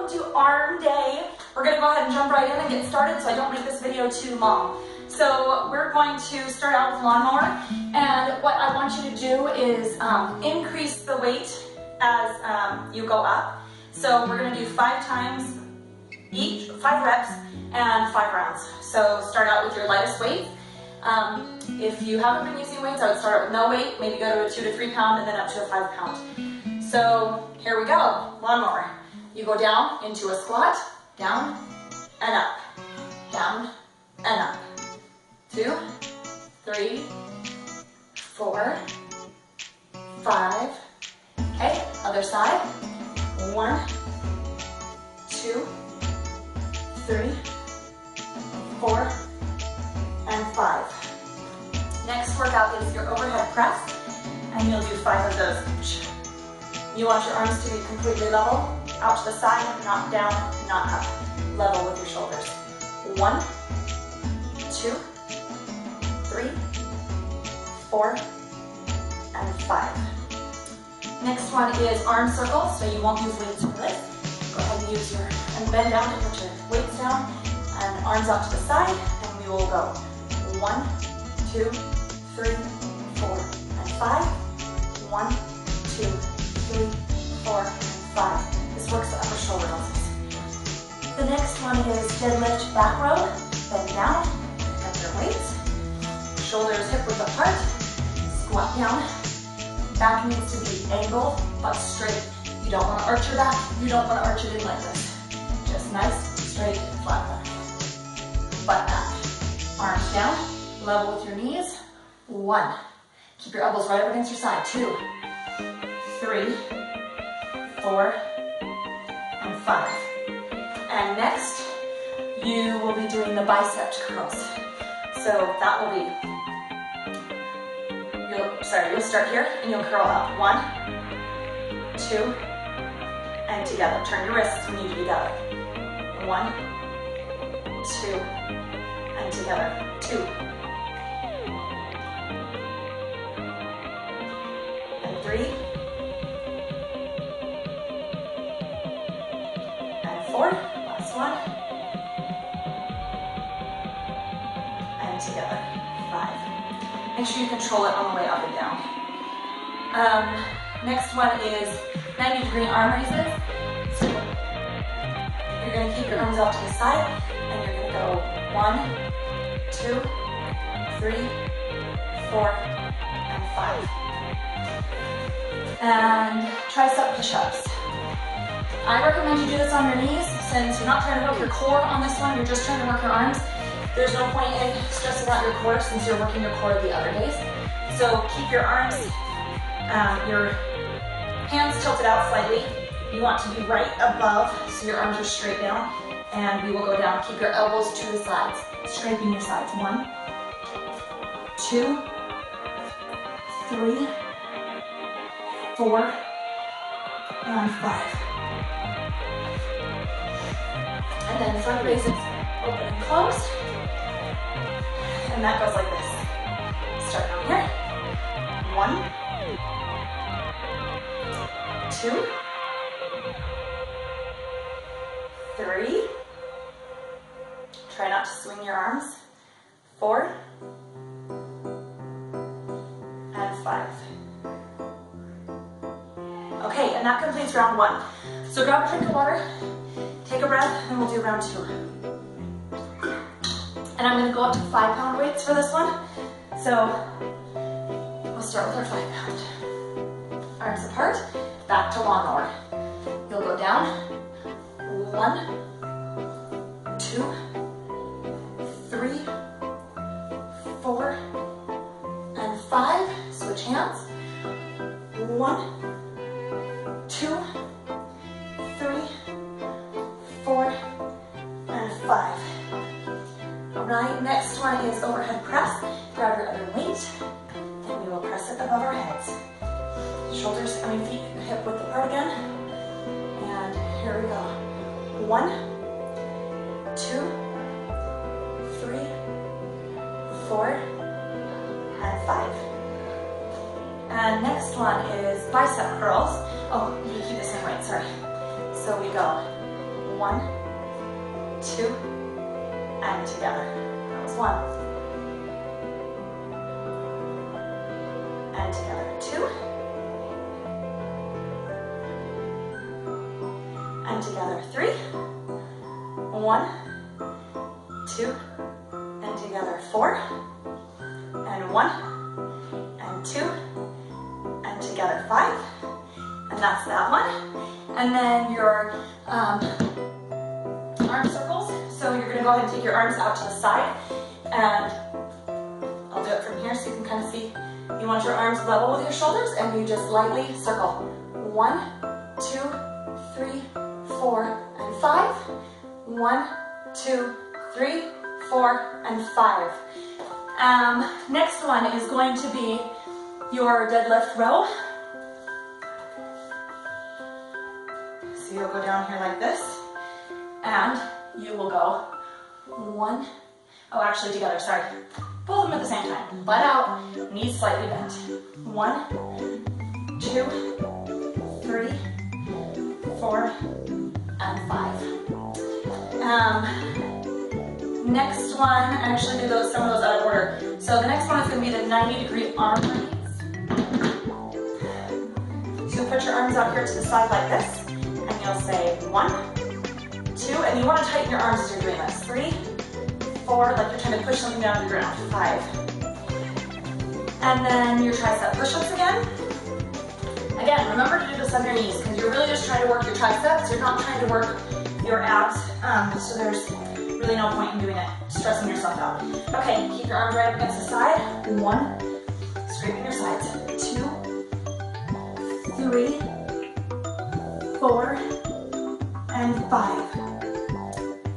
welcome to arm day. We're gonna go ahead and jump right in and get started so I don't make this video too long. So we're going to start out with lawnmower, and what I want you to do is increase the weight as you go up. So we're gonna do 5 times each, 5 reps and 5 rounds. So start out with your lightest weight. If you haven't been using weights, I would start out with no weight, maybe go to a 2 to 3 pound and then up to a 5 pound. So here we go, lawnmower. You go down into a squat, down and up, down and up. 2, 3, 4, 5. Okay, other side. 1, 2, 3, 4, and 5. Next workout is your overhead press, and you'll do 5 of those each. You want your arms to be completely level, out to the side, not down, not up. Level with your shoulders. 1, 2, 3, 4, and 5. Next one is arm circles, so you won't use weights for this. Go ahead and use and bend down and put your weights down, and arms out to the side, and we will go 1, 2, 3, 4, and 5. 1, 2, 3, 4, and 5. This works the upper shoulder muscles. The next one is deadlift back row. Bend down, pick up your weights. Shoulders hip width apart. Squat down. Back needs to be angled but straight. You don't want to arch your back. You don't want to arch it in like this. Just nice, straight, flat back. Butt back. Arms down. Level with your knees. 1. Keep your elbows right up against your side. 2, 3, 4, and 5. And next, you will be doing the bicep curls. So that will be, you'll start here and you'll curl up. 1, 2, and together. Turn your wrists when you do together. 1, 2, and together. 2. And 3. And 4. Last one. And together. 5. Make sure you control it on the way up and down. Next one is 90-degree arm raises. So you're going to keep your arms out to the side, and you're going to go 1, 2, 3, 4, and 5. And tricep push-ups. I recommend you do this on your knees, since you're not trying to work your core on this one, you're just trying to work your arms. There's no point in stressing out your core since you're working your core the other days. So keep your arms, your hands tilted out slightly. You want to be right above, so your arms are straight down. And we will go down. Keep your elbows to the sides, scraping your sides. 1, 2, 3, 4, and 5. And then front raises, open and close. And that goes like this. Start down here. 1, 2, 3. Try not to swing your arms. 4, and 5. Okay, and that completes round 1. So grab a drink of water, take a breath, and we'll do round 2. And I'm going to go up to 5 pound weights for this one. So we'll start with our 5 pound. Arms apart, back to lawnmower. You'll go down. 1, 2, 3, 4, and 5. Switch hands. 1, 2, 3, 4, and 5. All right, next one is overhead press. Grab your other weight, and we will press it above our heads. Shoulders, feet hip width apart again. And here we go. 1, 2, 3, 4, and 5. And next one is bicep curls. Oh, you keep the same weight, sorry. So we go 1, 2, and together. That was 1. And together, 2. And together, 3. 1, 2, and together, 4. And 1, and 2, and together, 5. And that's that one. And then your arm circles. So you're going to go ahead and take your arms out to the side. And I'll do it from here so you can kind of see. You want your arms level with your shoulders, and you just lightly circle. 1, 2, 3, 4, and 5. 1, 2, 3, 4, and 5. Next one is going to be your deadlift row. So you'll go down here like this, and you will go 1, oh actually together, sorry. Both of them at the same time. Butt out, knees slightly bent. 1, 2, 3, 4, and 5. Next one, I actually do some of those out of order. So the next one is going to be the 90-degree arm release. So put your arms out here to the side like this, and you'll say 1, 2, and you want to tighten your arms as you're doing this. 3, 4, like you're trying to push something down to the ground. 5. And then your tricep push-ups again. Again, remember to do this on your knees, because you're really just trying to work your triceps. You're not trying to work your abs, so there's really no point in doing it, stressing yourself out. Okay, keep your arms right up against the side. 1, scraping your sides. 2, 3, 4, and 5.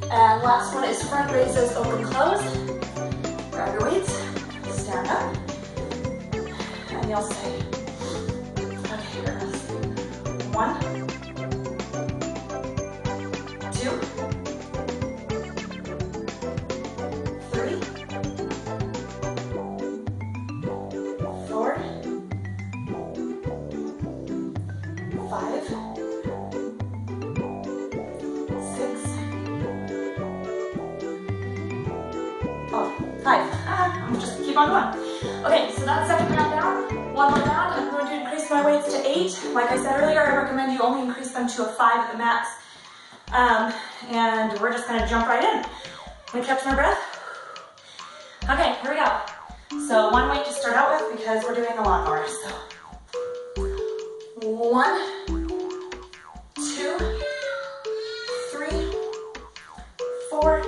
And last one is front raises, open close. Grab your weights, stand up, and you'll say, okay, here it is. 1, 2, 3, 4, 5, 6, 5. I'm just keep on going. Okay, so that's second round down. One more round. I'm going to increase my weights to 8. Like I said earlier, I recommend you only increase them to a 5 at the max. And we're just going to jump right in. Can we catch my breath? Okay, here we go. So one weight to start out with because we're doing the lawnmower. So 1, 2, 3, 4,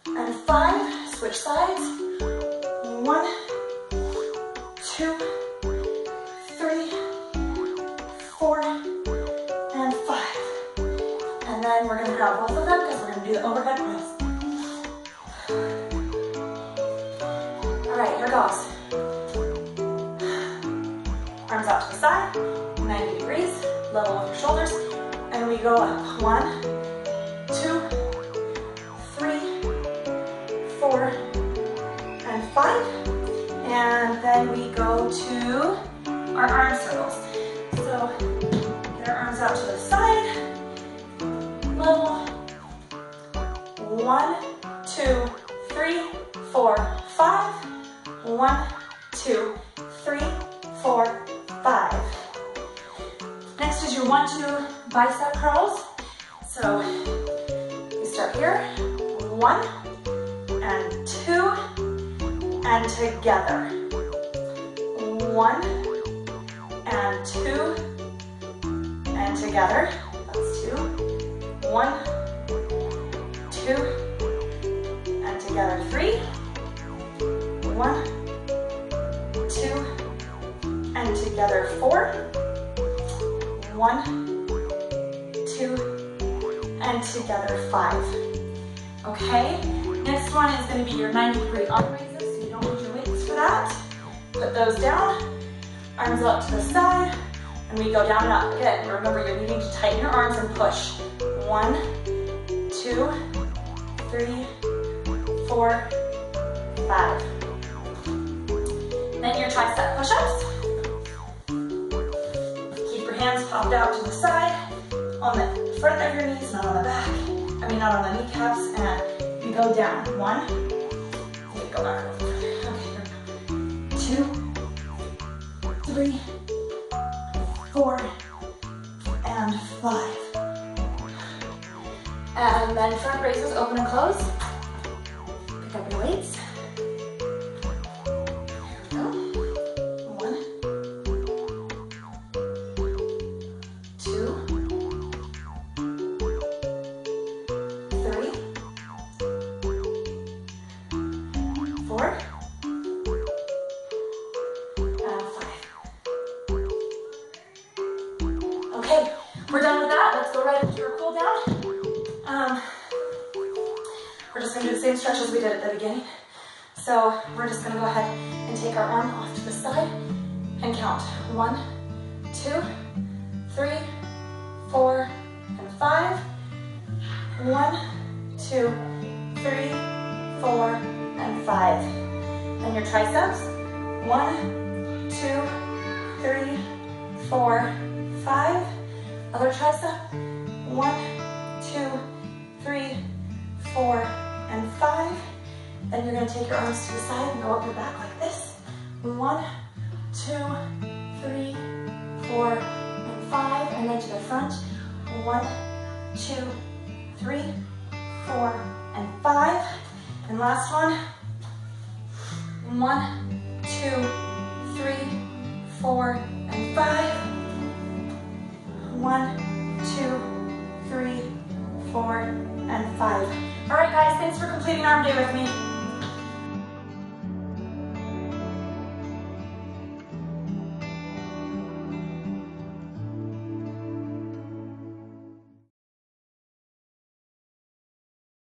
and 5. Switch sides. 1, 2, 3, 4, and 5. And then we're going to grab both of them because we're going to do the overhead press. All right, here goes. Arms out to the side, 90 degrees, level with your shoulders, and we go up. 1, 2, 3, 4, and 5. And then we go to our arm circles. So get our arms out to the side, level. 1, 2, 3, 4, 5. 1, 2, 3, 4, 5. Next is your 1, 2 bicep curls. So you start here. 1, and 2, and together. 1, and 2, and together. That's 2. 1, 2, and together. 3. 1, 2, and together. 4. 1, 2, and together. 5. Okay. Next one is going to be your 90-degree arm raises, so you don't need your weights for that. Put those down, arms up to the side, and we go down and up. Again, remember you're needing to tighten your arms and push. 1, 2, 3, 4, 5. Then your tricep push-ups. Keep your hands popped out to the side. On the front of your knees, not on the back. I mean, not on the kneecaps, and you go down. 1, you go back. Okay, here we go. 2, 3, 4, and 5. And then front raises, open and close. Pick up your weights. Here we go. 1, 2, 3, 4, and 5. Okay, we're done with that. Let's go right into our cool down. We're just going to do the same stretch as we did at the beginning. So we're just going to go ahead and take our arm off to the side and count. 1, 2, 3, 4, and 5. 1, 2, 3, 4, and 5. Then your triceps. 1, 2, 3, 4, 5. Other tricep. 1, 2, 3, 4, and 5. Then you're going to take your arms to the side and go up your back like this. 1, 2, 3, 4, and 5. And then to the front. 1, 2, 3, 4, and 5. And last one. 1, 2, 3, 4, and 5. 1, 2, 3, 4, and 5. All right, guys, thanks for completing arm day with me.